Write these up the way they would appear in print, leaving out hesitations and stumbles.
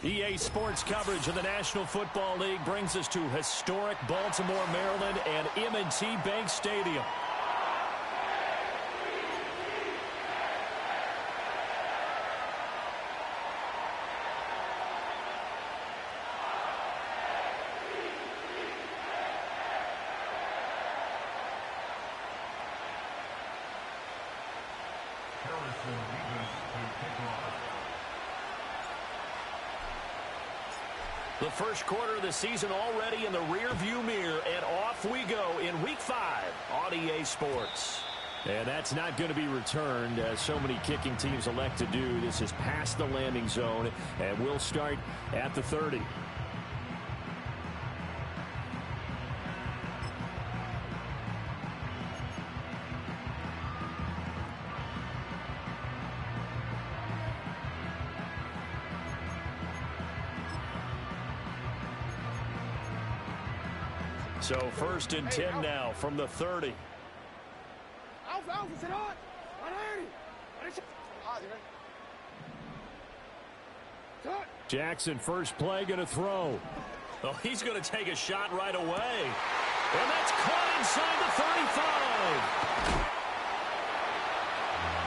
EA Sports coverage of the National Football League brings us to historic Baltimore, Maryland, and M&T Bank Stadium. The first quarter of the season already in the rear-view mirror, and off we go in Week 5 on EA Sports. And that's not going to be returned, as so many kicking teams elect to do. This is past the landing zone, and we'll start at the 30. So first and 10 now from the 30. Jackson, first play, going to throw. Oh, he's going to take a shot right away. And that's caught inside the 35.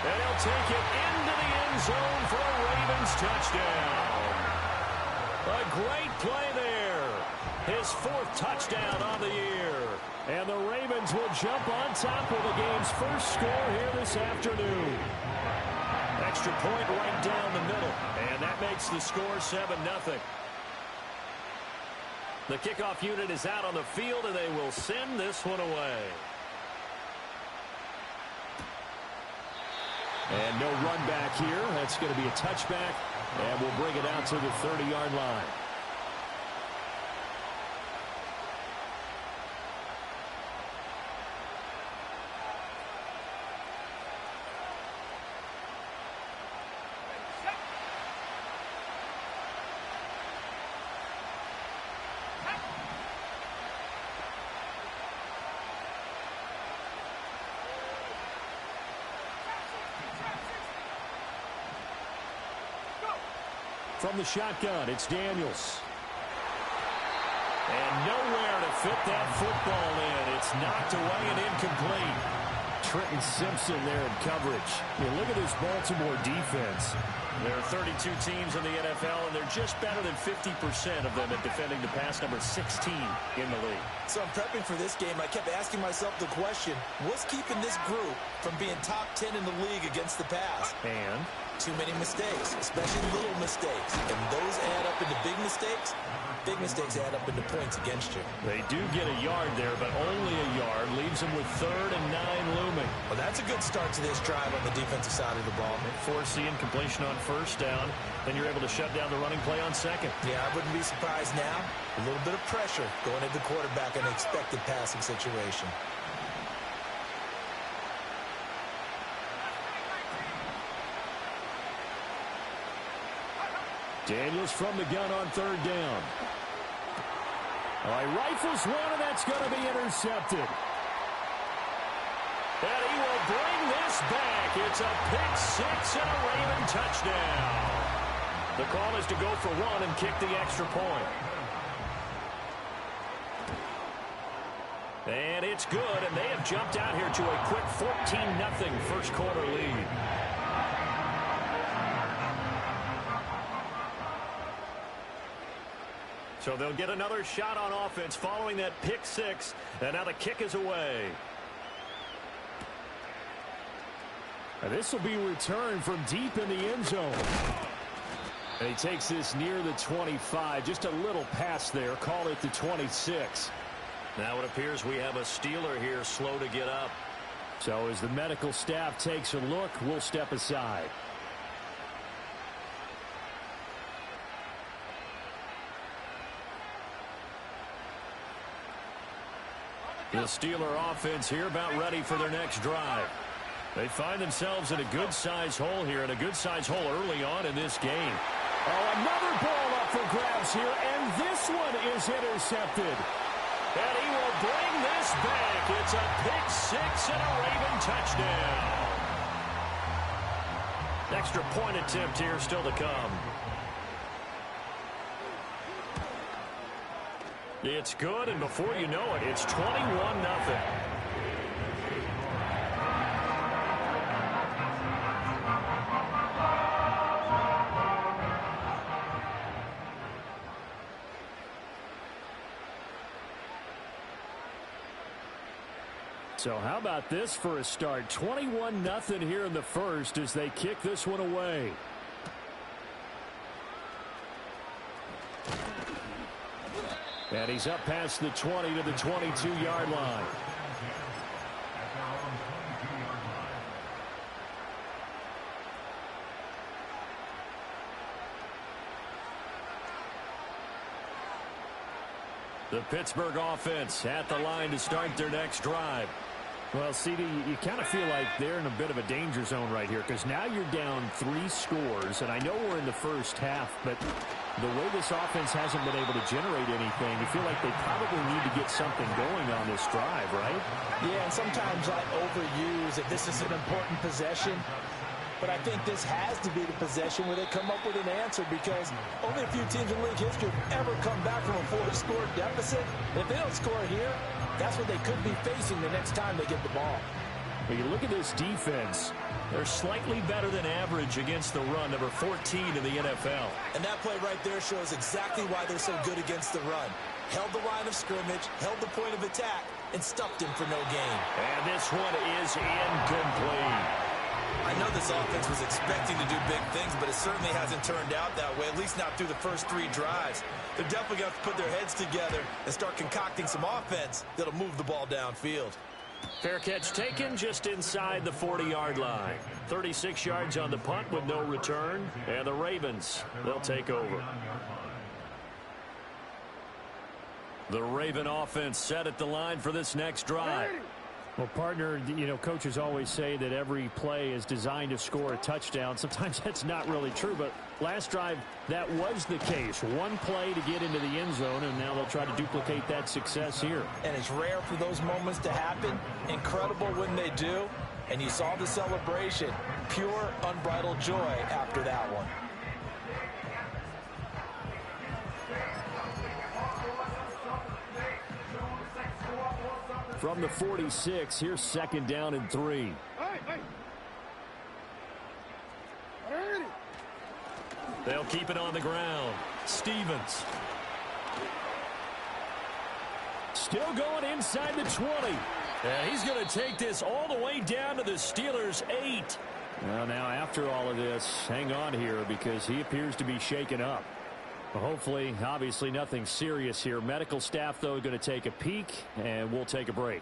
And he'll take it into the end zone for a Ravens touchdown. A great play there. His 4th touchdown on the year. And the Ravens will jump on top of the game's first score here this afternoon. Extra point right down the middle. And that makes the score 7-0. The kickoff unit is out on the field, and they will send this one away. And no run back here. That's going to be a touchback. And we'll bring it out to the 30-yard line. From the shotgun, it's Daniels. And nowhere to fit that football in. It's knocked away and incomplete. Trenton Simpson there in coverage. I mean, look at this Baltimore defense. There are 32 teams in the NFL, and they're just better than 50% of them at defending the pass, number 16 in the league. So I'm prepping for this game. I kept asking myself the question, what's keeping this group from being top 10 in the league against the pass? And too many mistakes, especially little mistakes. And those add up into big mistakes. Big mistakes add up into points against you. They do get a yard there, but only a yard. Leaves them with 3rd and 9 looming. Well, that's a good start to this drive on the defensive side of the ball. They force the incompletion on first down. Then you're able to shut down the running play on second. Yeah, I wouldn't be surprised now. A little bit of pressure going at the quarterback in an expected passing situation. Daniels from the gun on 3rd down. All right, rifles one, and that's going to be intercepted. And he will bring this back. It's a pick 6 and a Raven touchdown. The call is to go for 1 and kick the extra point. And it's good, and they have jumped out here to a quick 14-0 first quarter lead. So they'll get another shot on offense following that pick 6, and now the kick is away. And this will be returned from deep in the end zone. And he takes this near the 25, just a little pass there, call it the 26. Now it appears we have a Steeler here slow to get up. So as the medical staff takes a look, we'll step aside. The Steeler offense here about ready for their next drive. They find themselves in a good-sized hole here, and a good-sized hole early on in this game. Oh, another ball up for grabs here, and this one is intercepted. And he will bring this back. It's a pick 6 and a Raven touchdown. Extra point attempt here still to come. It's good, and before you know it, it's 21-0. So how about this for a start? 21-0 here in the first as they kick this one away. And he's up past the 20 to the 22-yard line. The Pittsburgh offense at the line to start their next drive. Well, CD, you kind of feel like they're in a bit of a danger zone right here because now you're down 3 scores, and I know we're in the first half, but the way this offense hasn't been able to generate anything, you feel like they probably need to get something going on this drive, right? Yeah, and sometimes I overuse if this is an important possession. But I think this has to be the possession where they come up with an answer because only a few teams in league history have ever come back from a 4-score deficit. If they don't score here, that's what they could be facing the next time they get the ball. When you look at this defense, they're slightly better than average against the run, number 14 in the NFL. And that play right there shows exactly why they're so good against the run. Held the line of scrimmage, held the point of attack, and stuffed him for no gain. And this one is incomplete. I know this offense was expecting to do big things, but it certainly hasn't turned out that way, at least not through the first 3 drives. They're definitely going to have to put their heads together and start concocting some offense that'll move the ball downfield. Fair catch taken just inside the 40-yard line. 36 yards on the punt with no return. And the Ravens, they'll take over. The Raven offense set at the line for this next drive. Well, partner, you know, coaches always say that every play is designed to score a touchdown. Sometimes that's not really true, but last drive, that was the case. One play to get into the end zone, and now they'll try to duplicate that success here. And it's rare for those moments to happen. Incredible when they do. And you saw the celebration. Pure, unbridled joy after that one. From the 46, here's 2nd down and 3. They'll keep it on the ground. Stevens. Still going inside the 20. And he's going to take this all the way down to the Steelers' 8. Well, now after all of this, hang on here because he appears to be shaken up. Hopefully, obviously nothing serious here. Medical staff, though, going to take a peek, and we'll take a break.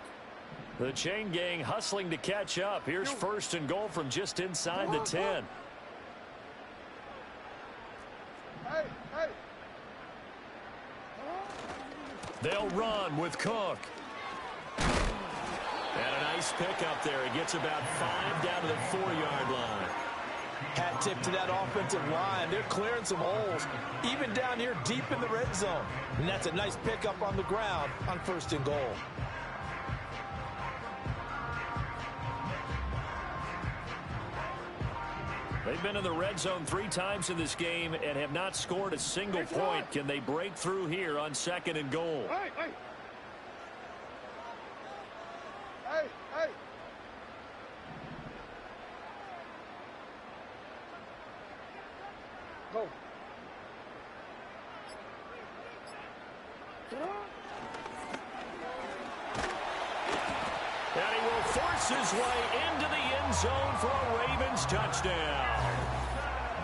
The chain gang hustling to catch up. Here's 1st and goal from just inside the 10. They'll run with Cook. And a nice pickup there. He gets about 5 down to the 4-yard line. Hat tip to that offensive line. They're clearing some holes, even down here deep in the red zone. And that's a nice pickup on the ground on 1st and goal. They've been in the red zone 3 times in this game and have not scored a single point. Can they break through here on 2nd and goal? Go. And he will force his way into the end zone for a Ravens touchdown.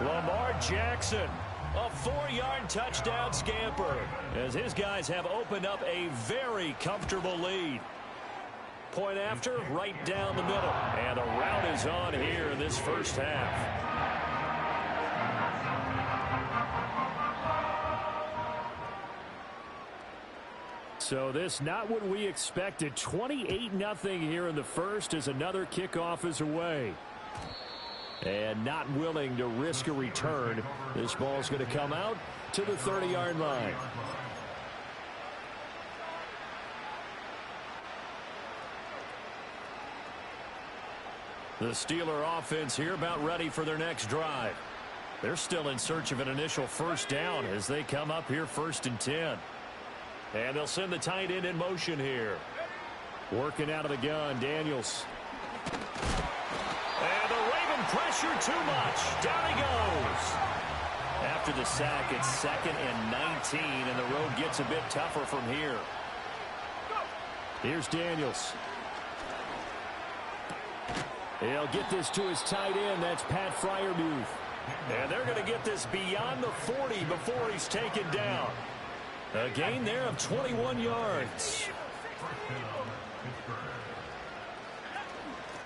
Lamar Jackson, a 4-yard touchdown scamper, as his guys have opened up a very comfortable lead. Point after, right down the middle. And the route is on here in this first half. So this not what we expected. 28-0 here in the first as another kickoff is away. And not willing to risk a return. This ball's going to come out to the 30-yard line. The Steeler offense here about ready for their next drive. They're still in search of an initial first down as they come up here 1st and 10. And they'll send the tight end in motion here. Working out of the gun, Daniels. And the Raven pressure too much. Down he goes. After the sack, it's 2nd and 19, and the road gets a bit tougher from here. Here's Daniels. He'll get this to his tight end. That's Pat Freiermuth. And they're going to get this beyond the 40 before he's taken down. A gain there of 21 yards.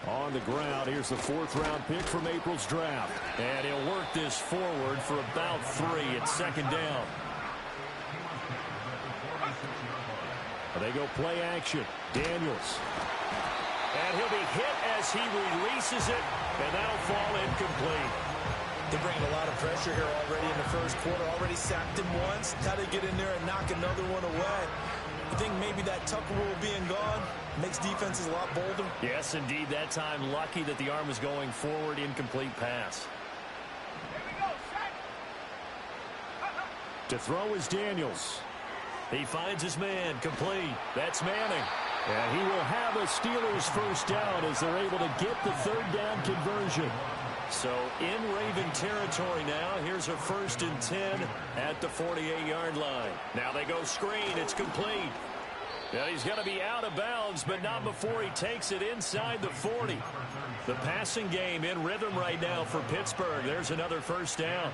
On the ground, here's the 4th-round pick from April's draft. And he'll work this forward for about 3 at 2nd down. They go play action. Daniels. And he'll be hit as he releases it, and that'll fall incomplete. They're bringing a lot of pressure here already in the first quarter. Already sacked him once. How to get in there and knock another one away. I think maybe that Tucker rule being gone makes defenses a lot bolder. Yes, indeed. That time, lucky that the arm was going forward. Incomplete pass. To throw is Daniels. He finds his man. Complete. That's Manning. And he will have a Steelers first down as they're able to get the 3rd down conversion. So in Raven territory now. Here's a 1st and 10 at the 48-yard line. Now they go screen. It's complete. Now he's going to be out of bounds, but not before he takes it inside the 40. The passing game in rhythm right now for Pittsburgh. There's another first down.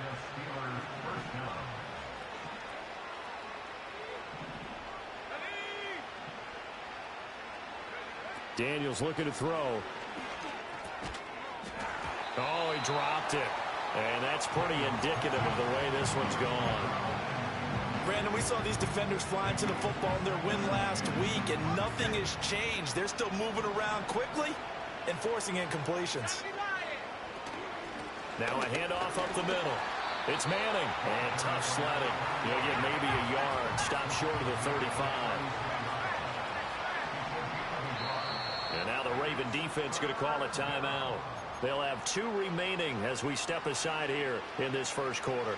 Daniels looking to throw. Oh, he dropped it. And that's pretty indicative of the way this one's gone. Brandon, we saw these defenders flying to the football in their win last week, and nothing has changed. They're still moving around quickly and forcing incompletions. Now a handoff up the middle. It's Manning. And tough sledding. He'll get maybe a yard. Stop short of the 35. And now the Raven defense going to call a timeout. They'll have 2 remaining as we step aside here in this first quarter.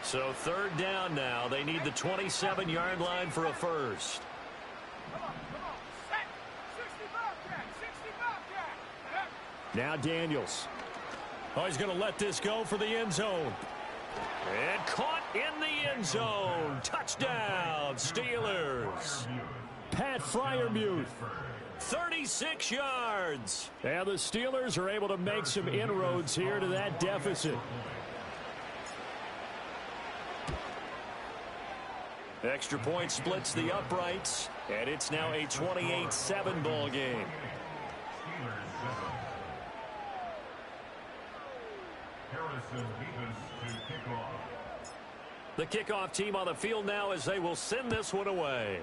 So 3rd down now. They need the 27-yard line for a first. Now Daniels. Oh, he's going to let this go for the end zone. And caught in the end zone. Touchdown, Steelers. Pat Freiermuth, 36 yards. And the Steelers are able to make some inroads here to that deficit. Extra point splits the uprights, and it's now a 28-7 ball game. The kickoff team on the field now as they will send this one away.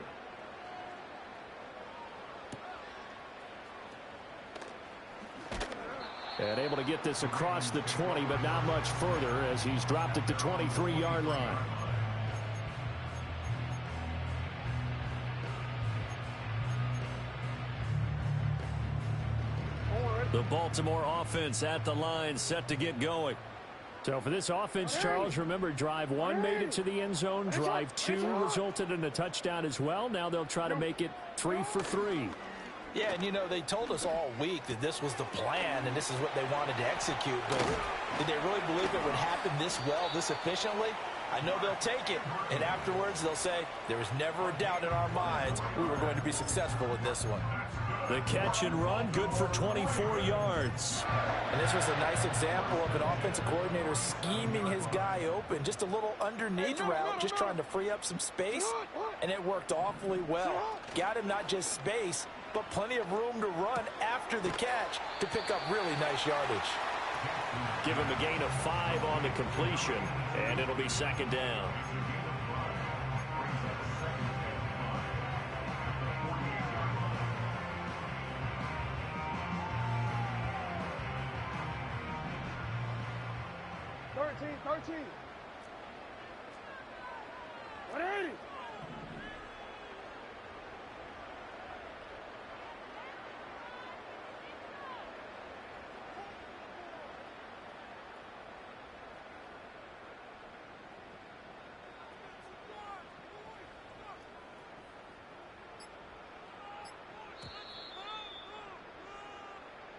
And able to get this across the 20, but not much further as he's dropped it to 23-yard line. The Baltimore offense at the line set to get going. So for this offense, Charles, remember, drive 1 made it to the end zone. Drive 2 resulted in a touchdown as well. Now they'll try to make it 3 for 3. Yeah, and you know, they told us all week that this was the plan and this is what they wanted to execute. But did they really believe it would happen this well, this efficiently? I know they'll take it, and afterwards they'll say, there was never a doubt in our minds we were going to be successful in this one. The catch and run, good for 24 yards. And this was a nice example of an offensive coordinator scheming his guy open. Just a little underneath route, just trying to free up some space, and it worked awfully well. Got him not just space, but plenty of room to run after the catch to pick up really nice yardage. Give him a gain of 5 on the completion, and it'll be 2nd down.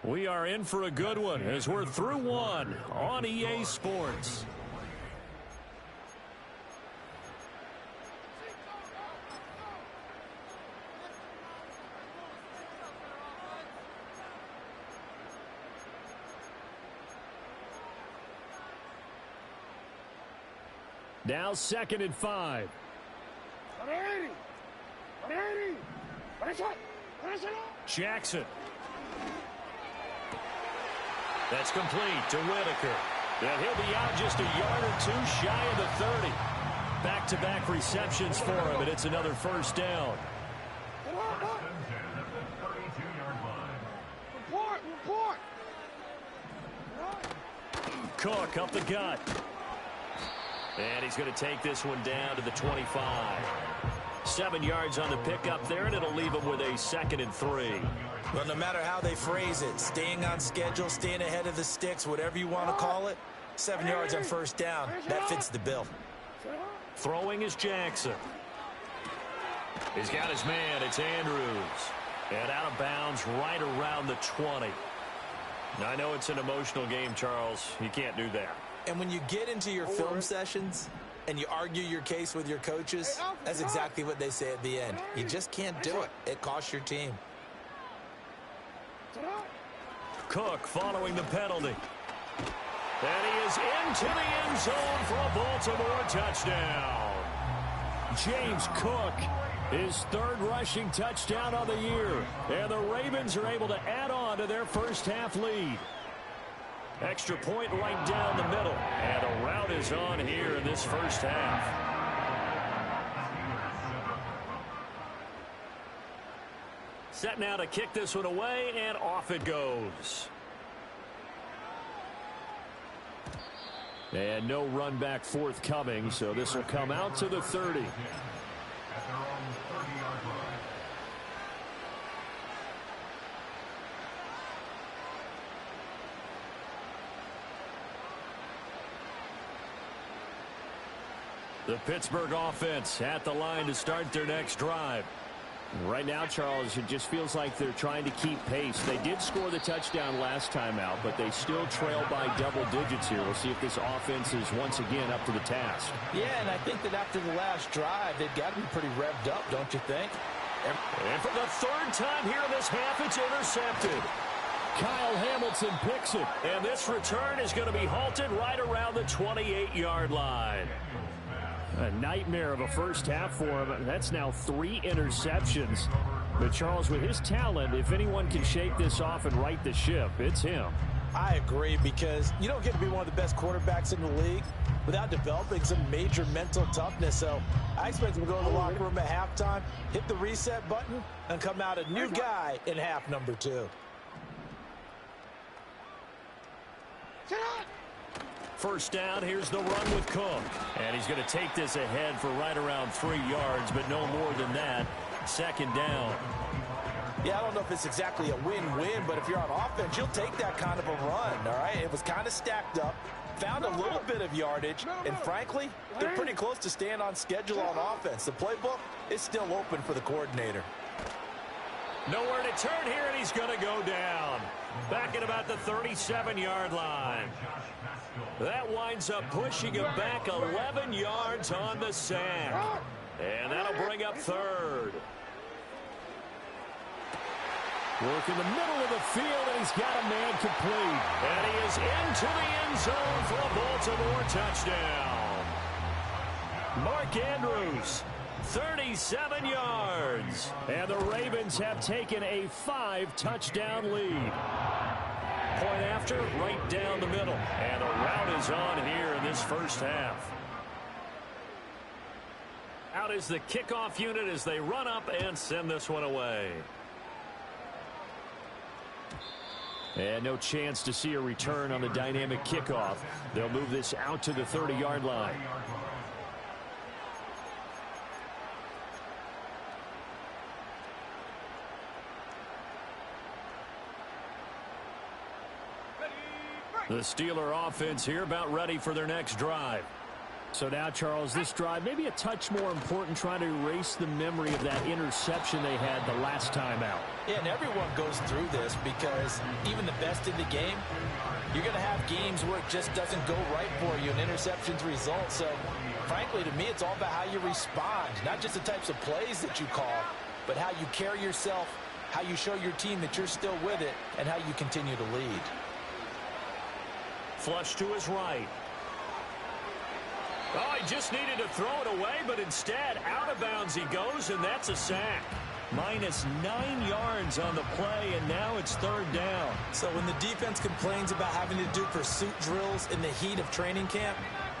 We are in for a good one as we're through one on EA Sports. Now 2nd and 5. Jackson. That's complete to Whitaker. And he'll be out just a yard or two shy of the 30. Back-to-back receptions for him, and it's another first down. Cook up the gut. And he's going to take this one down to the 25. 7 yards on the pickup there, and it'll leave him with a 2nd and 3. Well, no matter how they phrase it, staying on schedule, staying ahead of the sticks, whatever you want to call it, 7 yards on first down, that fits the bill. Throwing is Jackson. He's got his man. It's Andrews. And out of bounds right around the 20. Now, I know it's an emotional game, Charles. You can't do that. And when you get into your film sessions and you argue your case with your coaches, that's exactly what they say at the end. You just can't do it. It costs your team. Cook following the penalty. And he is into the end zone for a Baltimore touchdown. James Cook, his 3rd rushing touchdown on the year. And the Ravens are able to add on to their first half lead. Extra point right down the middle. And a rout is on here in this first half. Set now to kick this one away, and off it goes. And no run back forthcoming, so this will come out to the 30. The Pittsburgh offense at the line to start their next drive. Right now, Charles, it just feels like they're trying to keep pace. They did score the touchdown last time out, but they still trail by double digits here. We'll see if this offense is once again up to the task. Yeah, and I think that after the last drive, they've got to be pretty revved up, don't you think? And for the 3rd time here in this half, it's intercepted. Kyle Hamilton picks it, and this return is going to be halted right around the 28-yard line. A nightmare of a first half for him. That's now 3 interceptions. But Charles, with his talent, if anyone can shake this off and right the ship, it's him. I agree, because you don't get to be one of the best quarterbacks in the league without developing some major mental toughness. So I expect him to go in the locker room at halftime, hit the reset button, and come out a new guy in half number 2. First down, here's the run with Cook. And he's going to take this ahead for right around 3 yards, but no more than that. 2nd down. Yeah, I don't know if it's exactly a win-win, but if you're on offense, you'll take that kind of a run, all right? It was kind of stacked up, found a little bit of yardage, and frankly, they're pretty close to staying on schedule on offense. The playbook is still open for the coordinator. Nowhere to turn here, and he's going to go down. Back at about the 37-yard line. That winds up pushing him back 11 yards on the sack. And that'll bring up 3rd. Work in the middle of the field, and he's got a man complete. And he is into the end zone for a Baltimore touchdown. Mark Andrews, 37 yards. And the Ravens have taken a 5-touchdown lead. Point after, right down the middle. And the rout is on here in this first half. Out is the kickoff unit as they run up and send this one away. And no chance to see a return on the dynamic kickoff. They'll move this out to the 30-yard line. The Steeler offense here about ready for their next drive. So now, Charles, this drive maybe a touch more important, trying to erase the memory of that interception they had the last time out. Yeah, and everyone goes through this because even the best in the game, you're going to have games where it just doesn't go right for you and interceptions result. So, frankly, to me, it's all about how you respond, not just the types of plays that you call, but how you carry yourself, how you show your team that you're still with it, and how you continue to lead. Flush to his right. Oh, he just needed to throw it away, but instead, out of bounds he goes, and that's a sack. -9 yards on the play, and now it's third down. So when the defense complains about having to do pursuit drills in the heat of training camp,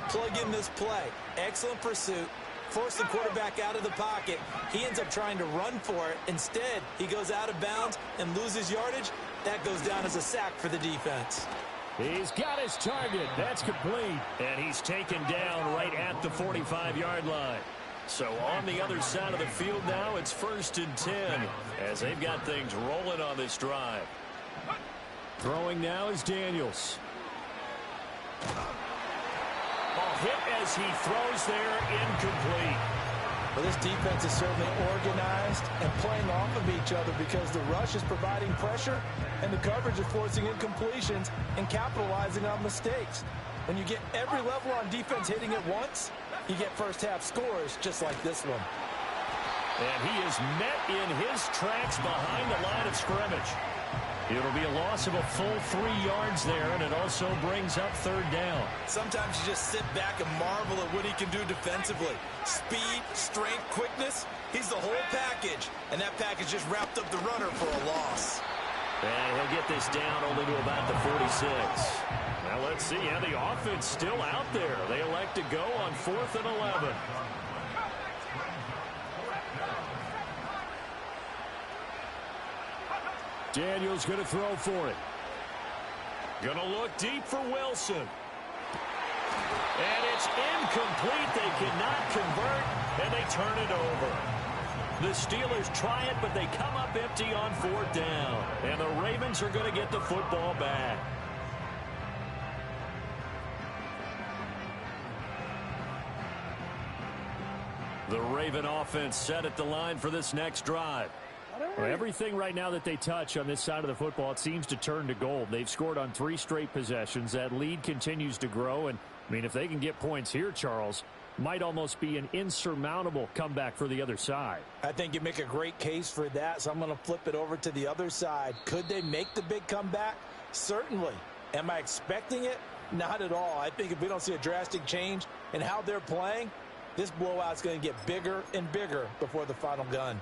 plug in this play. Excellent pursuit. Force the quarterback out of the pocket. He ends up trying to run for it. Instead, he goes out of bounds and loses yardage. That goes down as a sack for the defense. He's got his target. That's complete. And he's taken down right at the 45-yard line. So on the other side of the field now, it's 1st and 10 as they've got things rolling on this drive. Throwing now is Daniels. Hit as he throws there, incomplete. Well, this defense is certainly organized and playing off of each other because the rush is providing pressure and the coverage is forcing incompletions and capitalizing on mistakes. When you get every level on defense hitting at once, you get first-half scores just like this one. And he is met in his tracks behind the line of scrimmage. It'll be a loss of a full 3 yards there, and it also brings up third down. Sometimes you just sit back and marvel at what he can do defensively. Speed, strength, quickness, he's the whole package. And that package just wrapped up the runner for a loss. And he'll get this down only to about the 46. Now let's see how the offense still out there. They elect to go on 4th and 11. Daniels going to throw for it. Going to look deep for Wilson. And it's incomplete. They cannot convert, and they turn it over. The Steelers try it, but they come up empty on 4th down. And the Ravens are going to get the football back. The Raven offense set at the line for this next drive. Well, everything right now that they touch on this side of the football, it seems to turn to gold. They've scored on 3 straight possessions. That lead continues to grow. And, I mean, if they can get points here, Charles, might almost be an insurmountable comeback for the other side. I think you make a great case for that, so I'm going to flip it over to the other side. Could they make the big comeback? Certainly. Am I expecting it? Not at all. I think if we don't see a drastic change in how they're playing, this blowout's going to get bigger and bigger before the final gun.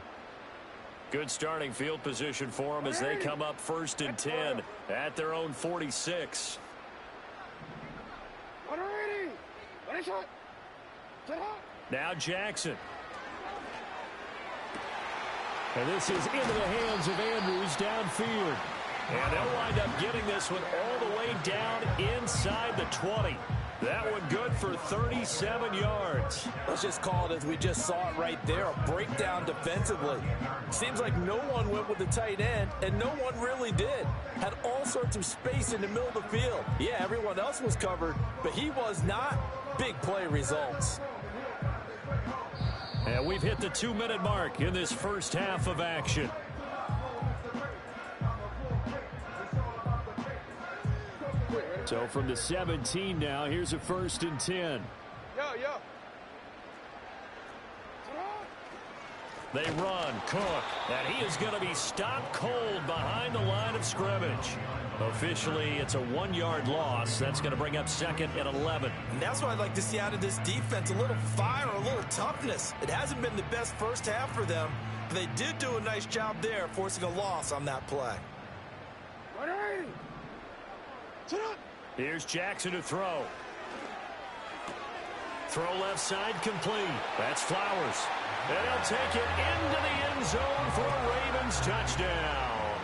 Good starting field position for them as they come up 1st and 10 at their own 46. Now Jackson. And this is into the hands of Andrews downfield. And they'll wind up getting this one all the way down inside the 20. That one good for 37 yards. Let's just call it as we just saw it right there, a breakdown defensively. Seems like no one went with the tight end, and no one really did. Had all sorts of space in the middle of the field. Yeah, everyone else was covered, but he was not. Big play results. And we've hit the 2-minute mark in this first half of action. So from the 17 now, here's a 1st and 10. They run, Cook, and he is going to be stopped cold behind the line of scrimmage. Officially, it's a 1-yard loss. That's going to bring up 2nd and 11. And that's what I'd like to see out of this defense, a little fire, a little toughness. It hasn't been the best first half for them, but they did do a nice job there, forcing a loss on that play. Here's Jackson to throw. Throw left side complete. That's Flowers. And he'll take it into the end zone for a Ravens touchdown.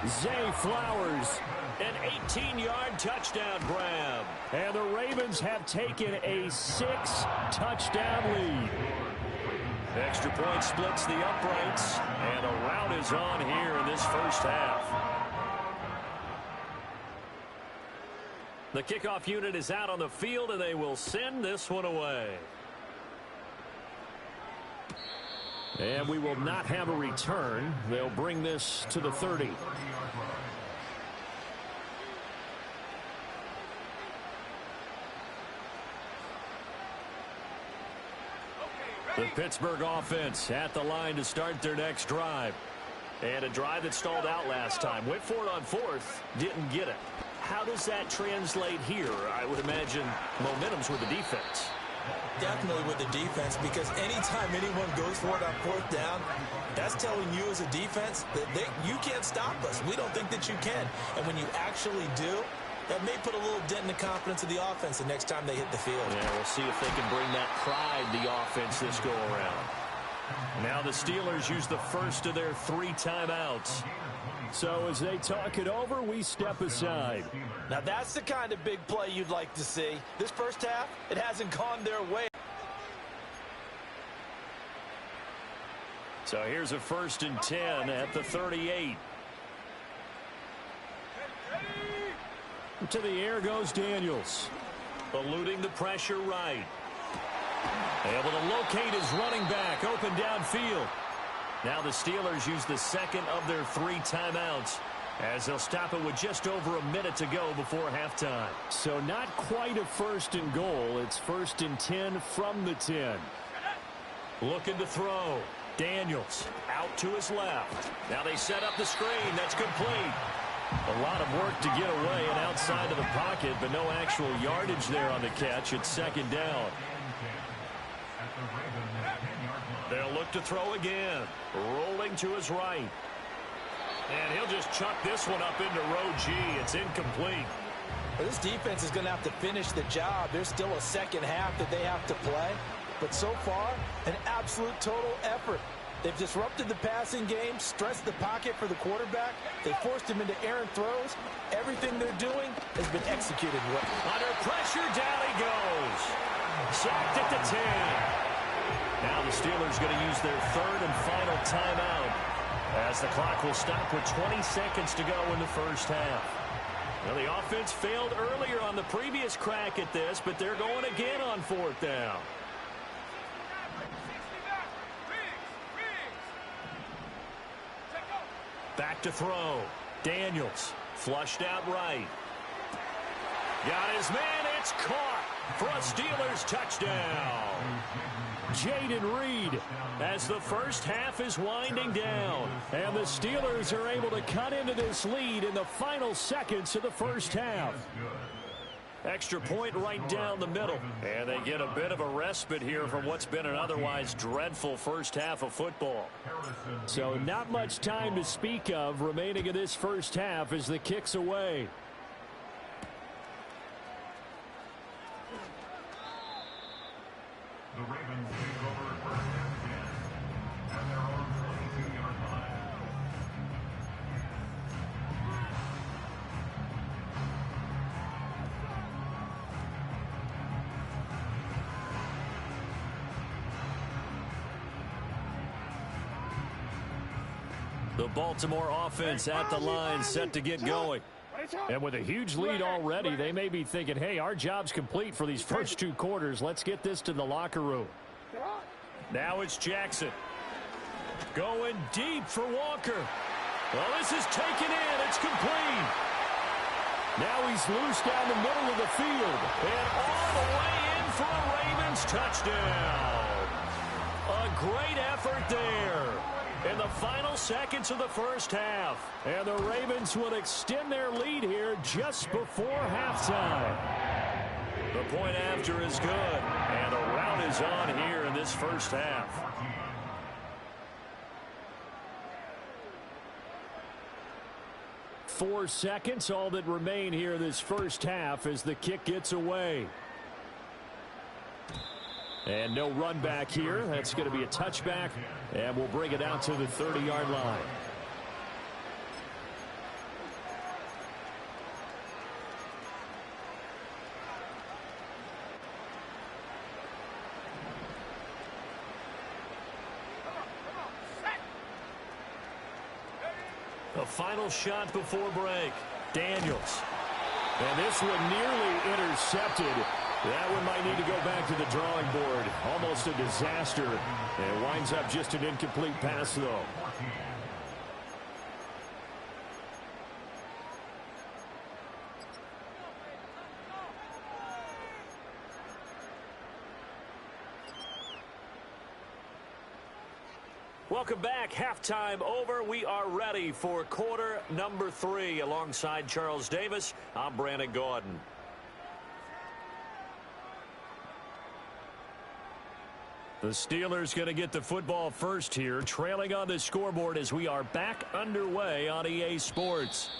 Zay Flowers, an 18-yard touchdown grab. And the Ravens have taken a 6-touchdown lead. Extra point splits the uprights, and a rout is on here in this first half. The kickoff unit is out on the field, and they will send this one away. And we will not have a return. They'll bring this to the 30. The Pittsburgh offense at the line to start their next drive. And a drive that stalled out last time. Went for it on fourth, didn't get it. How does that translate here? I would imagine momentum's with the defense. Definitely with the defense, because anytime anyone goes for it on fourth down, that's telling you as a defense that you can't stop us. We don't think that you can. And when you actually do, that may put a little dent in the confidence of the offense the next time they hit the field. Yeah, we'll see if they can bring that pride the offense this go around. Now the Steelers use the first of their 3 timeouts. So as they talk it over, we step aside. Now that's the kind of big play you'd like to see. This first half, it hasn't gone their way. So here's a 1st and 10 at the 38. To the air goes Daniels. Eluding the pressure right. Able to locate his running back open downfield. Now the Steelers use the second of their 3 timeouts as they'll stop it with just over a minute to go before halftime. So not quite a 1st and goal. It's 1st and 10 from the 10. Looking to throw. Daniels out to his left. Now they set up the screen. That's complete. A lot of work to get away and outside of the pocket, but no actual yardage there on the catch. It's 2nd down. They'll look to throw again. Rolling to his right. And he'll just chuck this one up into row G. It's incomplete. Well, this defense is going to have to finish the job. There's still a second half that they have to play. But so far, an absolute total effort. They've disrupted the passing game, stressed the pocket for the quarterback. They forced him into errant throws. Everything they're doing has been executed well. Under pressure, down he goes. Sacked at the 10. Now the Steelers going to use their 3rd and final timeout as the clock will stop with 20 seconds to go in the first half. Well, the offense failed earlier on the previous crack at this, but they're going again on 4th down. Back to throw. Daniels flushed out right. Got his man. It's caught for a Steelers touchdown. Jaden Reed as the first half is winding down. And the Steelers are able to cut into this lead in the final seconds of the first half. Extra point right down the middle. And they get a bit of a respite here from what's been an otherwise dreadful first half of football. So not much time to speak of remaining in this first half as the kick's away. The Ravens take over 1st and 10 at their own 22-yard line. The Baltimore offense at the line set to get going. And with a huge lead already, they may be thinking, hey, our job's complete for these first 2 quarters. Let's get this to the locker room. Now it's Jackson. Going deep for Walker. Well, this is taken in. It's complete. Now he's loose down the middle of the field. And all the way in for a Ravens touchdown. A great effort there in the final seconds of the first half. And the Ravens will extend their lead here just before halftime. The point after is good. And the rout is on here in this first half. Four seconds, all that remain here this first half as the kick gets away. And no run back here. That's going to be a touchback, and we'll bring it out to the 30-yard line. The final shot before break. Daniels And this one nearly intercepted. That one might need to go back to the drawing board. Almost a disaster. And it winds up just an incomplete pass, though. Welcome back. Halftime over. We are ready for quarter number 3. Alongside Charles Davis, I'm Brandon Gaudin. The Steelers going to get the football first here, trailing on the scoreboard as we are back underway on EA Sports.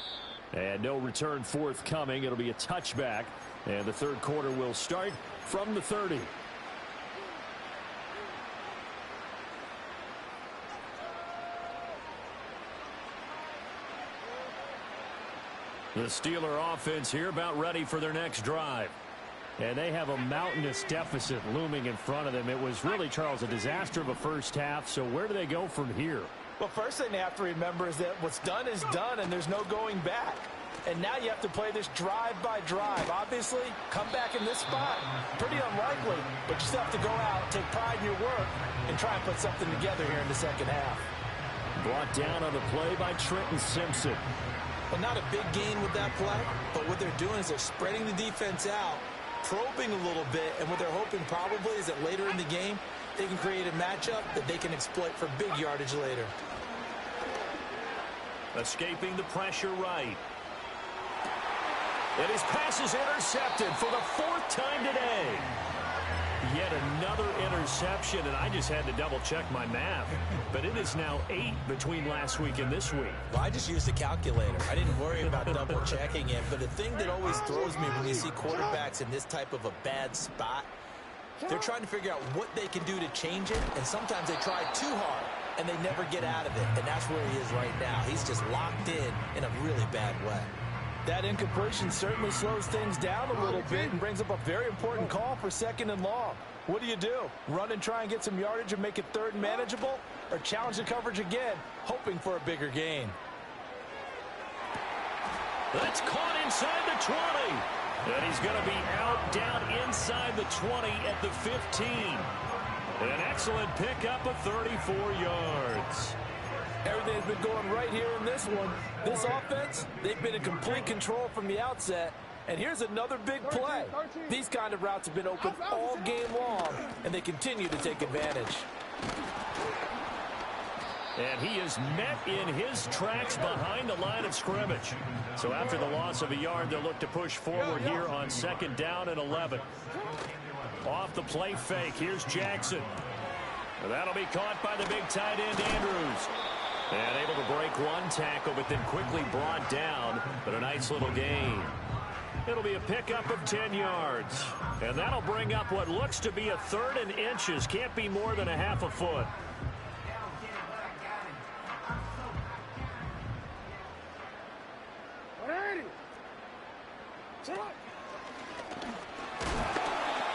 And no return forthcoming. It'll be a touchback. And the third quarter will start from the 30. The Steeler offense here about ready for their next drive. And they have a mountainous deficit looming in front of them. It was really, Charles, a disaster of a first half. So where do they go from here? Well, first thing they have to remember is that what's done is done, and there's no going back. And now you have to play this drive by drive. Obviously, come back in this spot, pretty unlikely. But you still have to go out, take pride in your work, and try and put something together here in the second half. Brought down on the play by Trenton Simpson. Well, not a big gain with that play, but what they're doing is they're spreading the defense out, probing a little bit, and what they're hoping probably is that later in the game, they can create a matchup that they can exploit for big yardage later. Escaping the pressure right. And his pass is intercepted for the 4th time today. Yet another interception, and I just had to double-check my math. But it is now 8 between last week and this week. Well, I just used a calculator. I didn't worry about double-checking it. But the thing that always throws me when you see quarterbacks in this type of a bad spot, they're trying to figure out what they can do to change it, and sometimes they try too hard, and they never get out of it. And that's where he is right now. He's just locked in a really bad way. That incompletion certainly slows things down a little bit and brings up a very important call for 2nd and long. What do you do? Run and try and get some yardage and make it 3rd and manageable? Or challenge the coverage again, hoping for a bigger gain? That's caught inside the 20. And he's going to be out down inside the 20 at the 15. An excellent pickup of 34 yards. Everything's been going right here in this one. This offense, they've been in complete control from the outset. And here's another big play. These kind of routes have been open all game long, and they continue to take advantage. And he is met in his tracks behind the line of scrimmage. So after the loss of a yard, they'll look to push forward here on 2nd down and 11. Off the play fake, here's Jackson. That'll be caught by the big tight end, Andrews. And able to break one tackle, but then quickly brought down. But a nice little gain. It'll be a pickup of 10 yards. And that'll bring up what looks to be a 3rd and inches. Can't be more than a half a foot.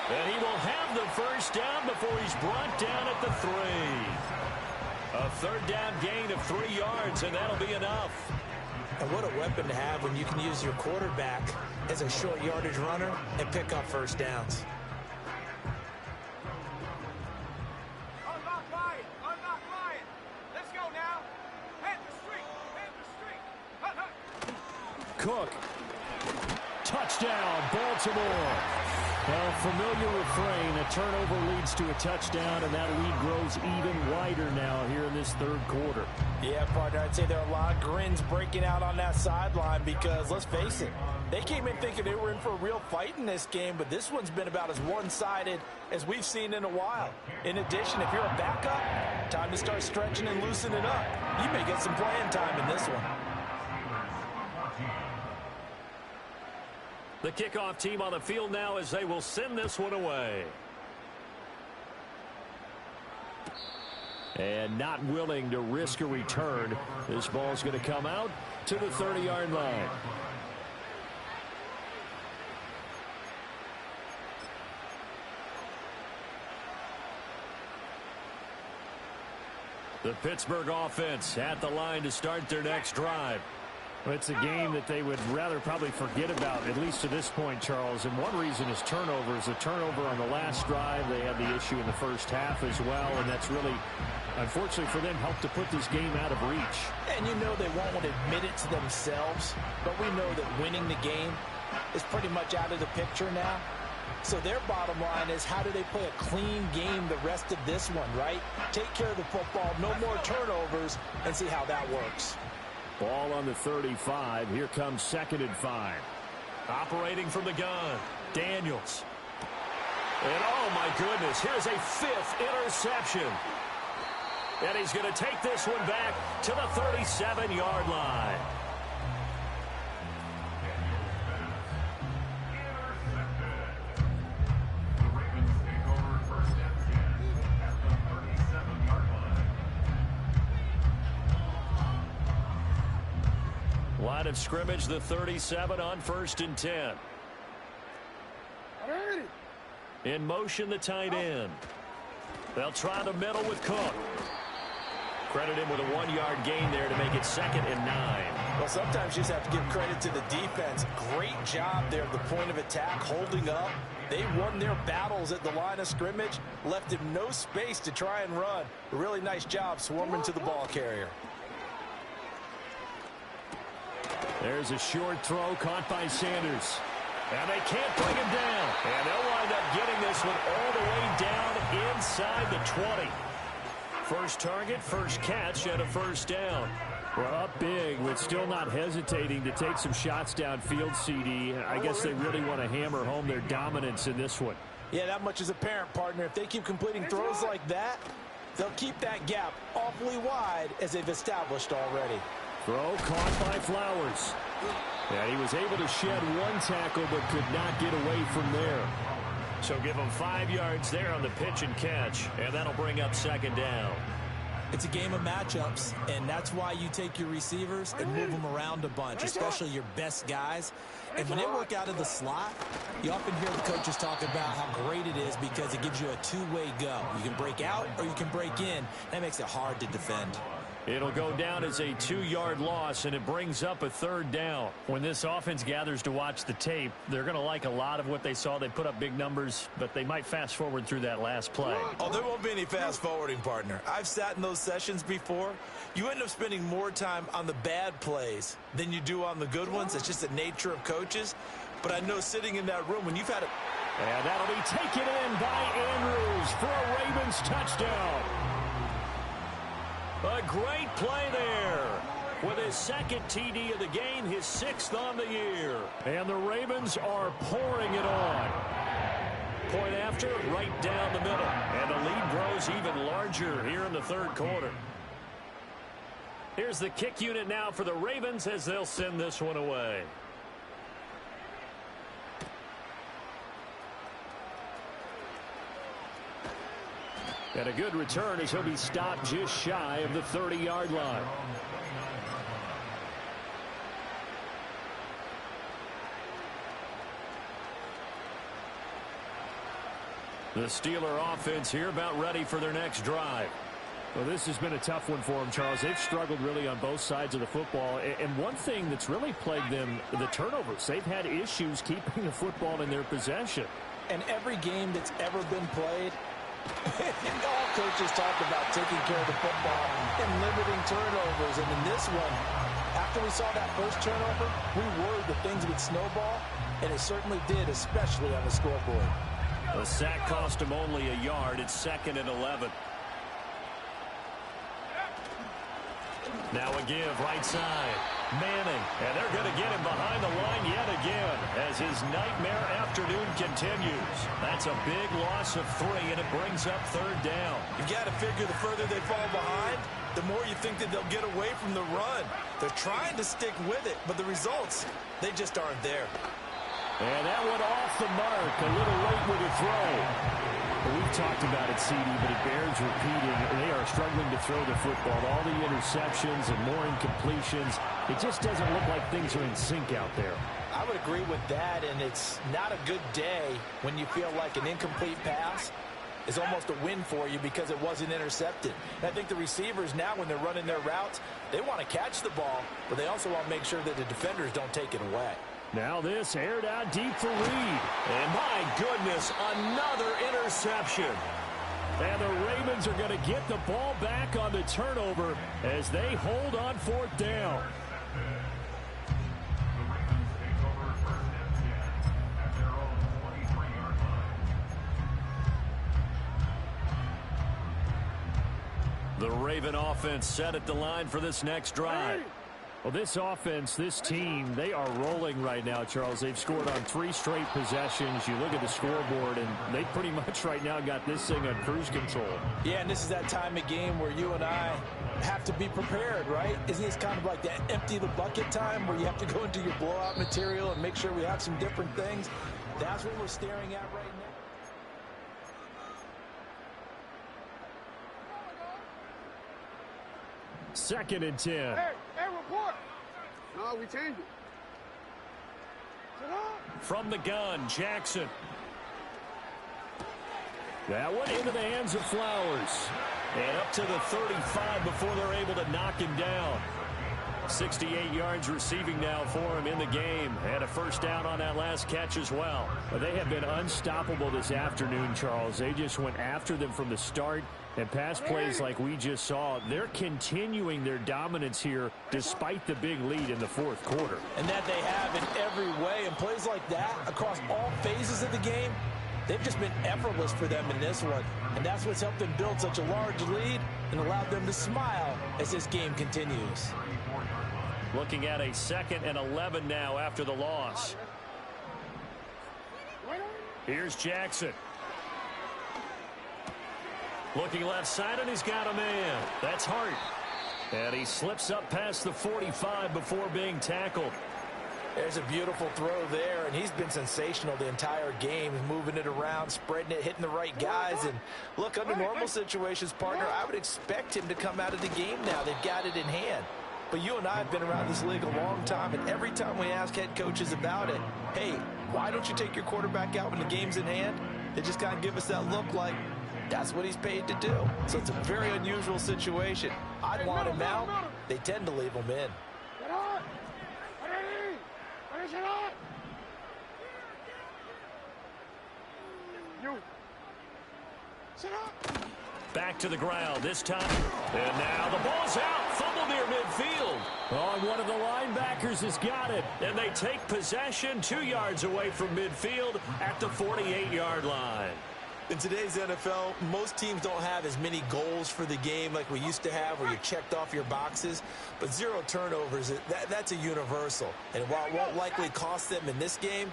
And he will have the first down before he's brought down at the 3. A 3rd down gain of 3 yards, and that'll be enough. And what a weapon to have when you can use your quarterback as a short yardage runner and pick up first downs. Unlock Ryan! Unlock Ryan! Let's go now! Head the street! Head the street! Cook. Touchdown, Baltimore. A familiar refrain. A turnover leads to a touchdown, and that lead grows even wider now here in this 3rd quarter. Yeah, partner, I'd say there are a lot of grins breaking out on that sideline because, let's face it, they came in thinking they were in for a real fight in this game, but this one's been about as one-sided as we've seen in a while. In addition, if you're a backup, time to start stretching and loosening up. You may get some playing time in this one. The kickoff team on the field now as they will send this one away. And not willing to risk a return. This ball's going to come out to the 30-yard line. The Pittsburgh offense at the line to start their next drive. Well, it's a game that they would rather probably forget about, at least to this point, Charles. And one reason is turnovers. A turnover on the last drive. They had the issue in the first half as well, and that's really, unfortunately for them, helped to put this game out of reach. And you know they won't want to admit it to themselves, but we know that winning the game is pretty much out of the picture now. So their bottom line is, how do they play a clean game the rest of this one, right? Take care of the football, no more turnovers, and see how that works. Ball on the 35. Here comes 2nd and 5. Operating from the gun, Daniels. And oh my goodness, here's a 5th interception. And he's going to take this one back to the 37-yard line. Line of scrimmage, the 37 on 1st and 10. In motion, the tight end. They'll try the middle with Cook. Credit him with a 1-yard gain there to make it 2nd and 9. Well, sometimes you just have to give credit to the defense. Great job there at the point of attack, holding up. They won their battles at the line of scrimmage, left him no space to try and run. A really nice job swarming to the ball carrier. There's a short throw caught by Sanders. And they can't bring him down. And they'll wind up getting this one all the way down inside the 20. First target, first catch, and a 1st down. Well, up big, but still not hesitating to take some shots downfield, CD. I guess they really want to hammer home their dominance in this one. Yeah, that much is apparent, partner. If they keep completing throws like that, they'll keep that gap awfully wide, as they've established already. Throw caught by Flowers. And he was able to shed one tackle but could not get away from there. So give him 5 yards there on the pitch and catch, and that'll bring up 2nd down. It's a game of matchups, and that's why you take your receivers and move them around a bunch, especially your best guys. And when they work out of the slot, you often hear the coaches talk about how great it is because it gives you a two-way go. You can break out or you can break in. That makes it hard to defend. It'll go down as a 2-yard loss, and it brings up a 3rd down. When this offense gathers to watch the tape, they're going to like a lot of what they saw. They put up big numbers, but they might fast forward through that last play. Oh, there won't be any fast forwarding, partner. I've sat in those sessions before. You end up spending more time on the bad plays than you do on the good ones. It's just the nature of coaches. But I know sitting in that room, when you've had a... And that'll be taken in by Andrews for a Ravens touchdown. A great play there. With his 2nd TD of the game, his 6th on the year. And the Ravens are pouring it on. Point after, right down the middle. And the lead grows even larger here in the 3rd quarter. Here's the kick unit now for the Ravens as they'll send this one away. And a good return as he'll be stopped just shy of the 30-yard line. The Steeler offense here about ready for their next drive. Well, this has been a tough one for them, Charles. They've struggled really on both sides of the football. And one thing that's really plagued them, the turnovers. They've had issues keeping the football in their possession. And every game that's ever been played, all coaches talk about taking care of the football and limiting turnovers. And in this one, after we saw that first turnover, we worried that things would snowball, and it certainly did, especially on the scoreboard. The sack cost him only a yard. It's 2nd and 11. Now a give right side. Manning, and they're going to get him behind the line yet again as his nightmare afternoon continues. That's a big loss of 3, and it brings up 3rd down. You've got to figure the further they fall behind, the more you think that they'll get away from the run. They're trying to stick with it, but the results, they just aren't there. And that one off the mark, a little late with the throw. We've talked about it, CD, but it bears repeating. They are struggling to throw the football. All the interceptions and more incompletions. It just doesn't look like things are in sync out there. I would agree with that, and it's not a good day when you feel like an incomplete pass is almost a win for you because it wasn't intercepted. And I think the receivers now, when they're running their routes, they want to catch the ball, but they also want to make sure that the defenders don't take it away. Now this aired out deep for Reed. And my goodness, another interception. And the Ravens are going to get the ball back on the turnover as they hold on 4th down. The Raven offense set at the line for this next drive. Well, this offense, this team, they are rolling right now, Charles. They've scored on 3 straight possessions. You look at the scoreboard, and they pretty much right now got this thing on cruise control. Yeah, and this is that time of game where you and I have to be prepared, right? Isn't this kind of like that empty the bucket time where you have to go into your blowout material and make sure we have some different things? That's what we're staring at right now. Second and 10. Hey, report. No, we changed it. From the gun, Jackson. That one into the hands of Flowers. And up to the 35 before they're able to knock him down. 68 yards receiving now for him in the game. And a first down on that last catch as well. But they have been unstoppable this afternoon, Charles. They just went after them from the start. And pass plays like we just saw, they're continuing their dominance here despite the big lead in the 4th quarter. And that they have in every way. And plays like that across all phases of the game, they've just been effortless for them in this one. And that's what's helped them build such a large lead and allowed them to smile as this game continues. Looking at a 2nd and 11 now after the loss. Here's Jackson. Looking left side, and he's got a man. That's Hart. And he slips up past the 45 before being tackled. There's a beautiful throw there, and he's been sensational the entire game, moving it around, spreading it, hitting the right guys. And look, under normal situations, partner, I would expect him to come out of the game now. They've got it in hand. But you and I have been around this league a long time, and every time we ask head coaches about it, hey, why don't you take your quarterback out when the game's in hand? They just kind of give us that look like, that's what he's paid to do. So it's a very unusual situation. I'd want him out. They tend to leave him in. Back to the ground this time. And now the ball's out. Fumble near midfield. Oh, one of the linebackers has got it. And they take possession 2 yards away from midfield at the 48-yard line. In today's NFL, most teams don't have as many goals for the game like we used to have where you checked off your boxes. But 0 turnovers, that's a universal. And while it won't likely cost them in this game,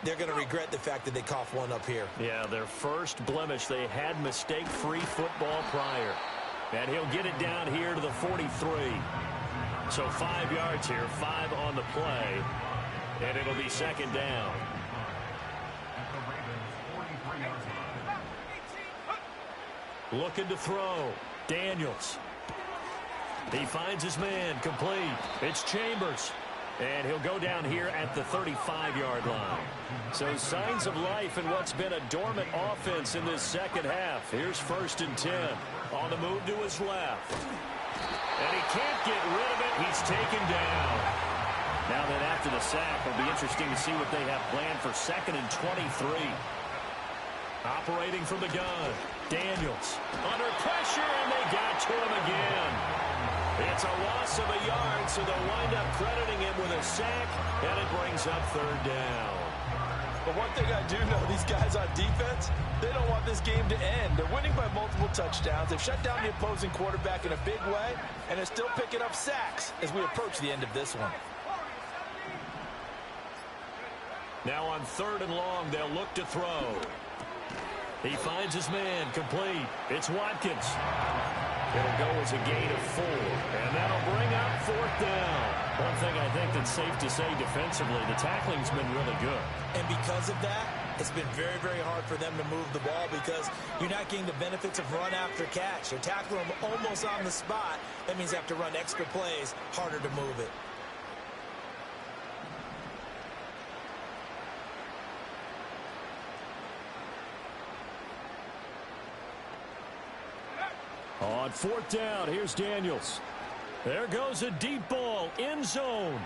they're going to regret the fact that they coughed one up here. Yeah, their first blemish. They had mistake-free football prior. And he'll get it down here to the 43. So 5 yards here, 5 on the play. And it'll be 2nd down. Looking to throw. Daniels. He finds his man. Complete. It's Chambers. And he'll go down here at the 35-yard line. So signs of life in what's been a dormant offense in this second half. Here's 1st and 10. On the move to his left. And he can't get rid of it. He's taken down. Now then after the sack, it'll be interesting to see what they have planned for 2nd and 23. Operating from the gun. Daniels under pressure, and they got to him again. It's a loss of a yard, so they'll wind up crediting him with a sack, and it brings up 3rd down. But one thing I do know, these guys on defense, they don't want this game to end. They're winning by multiple touchdowns. They've shut down the opposing quarterback in a big way, and they're still picking up sacks as we approach the end of this one. Now on 3rd and long, they'll look to throw. He finds his man. Complete. It's Watkins. It'll go as a gain of 4. And that'll bring up 4th down. One thing I think that's safe to say defensively, the tackling's been really good. And because of that, it's been very, very hard for them to move the ball because you're not getting the benefits of run after catch. You're tackling them almost on the spot. That means you have to run extra plays, harder to move it. On fourth down, here's Daniels. There goes a deep ball, end zone.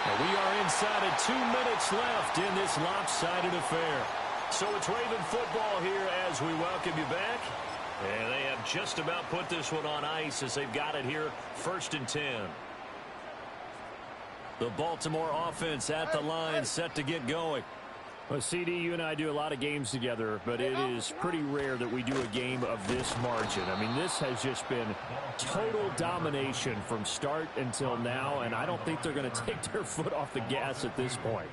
And we are inside of 2 minutes left in this lopsided affair. So it's Raven football here as we welcome you back. And they have just about put this one on ice as they've got it here, 1st and 10. The Baltimore offense at the line, set to get going. Well, CD, you and I do a lot of games together, but it is pretty rare that we do a game of this margin. I mean, this has just been total domination from start until now, and I don't think they're going to take their foot off the gas at this point.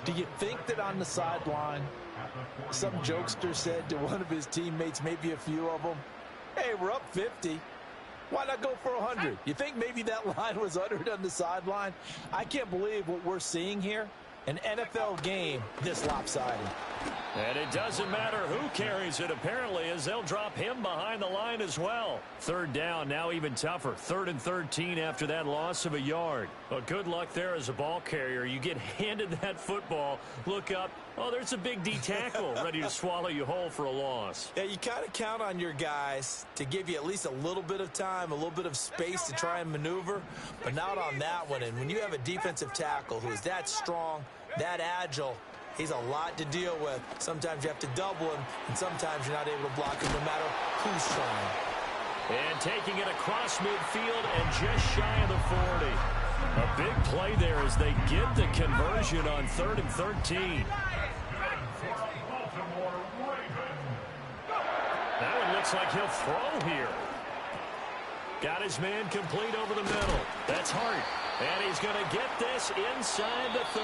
Do you think that on the sideline, some jokester said to one of his teammates, maybe a few of them, hey, we're up 50. Why not go for 100? You think maybe that line was uttered on the sideline? I can't believe what we're seeing here. An NFL game this lopsided. And it doesn't matter who carries it, apparently, as they'll drop him behind the line as well. 3rd down, now even tougher. 3rd and 13 after that loss of a yard. But good luck there as a ball carrier. You get handed that football, look up, oh, there's a big D tackle ready to swallow you whole for a loss. Yeah, you kind of count on your guys to give you at least a little bit of time, a little bit of space to try and maneuver, but not on that one. And when you have a defensive tackle who is that strong, that agile, he's a lot to deal with. Sometimes you have to double him, and sometimes you're not able to block him no matter who's trying. And taking it across midfield and just shy of the 40. A big play there as they get the conversion on 3rd and 13. That one looks like he'll throw here. Got his man complete over the middle. That's Hart. And he's going to get this inside the 30.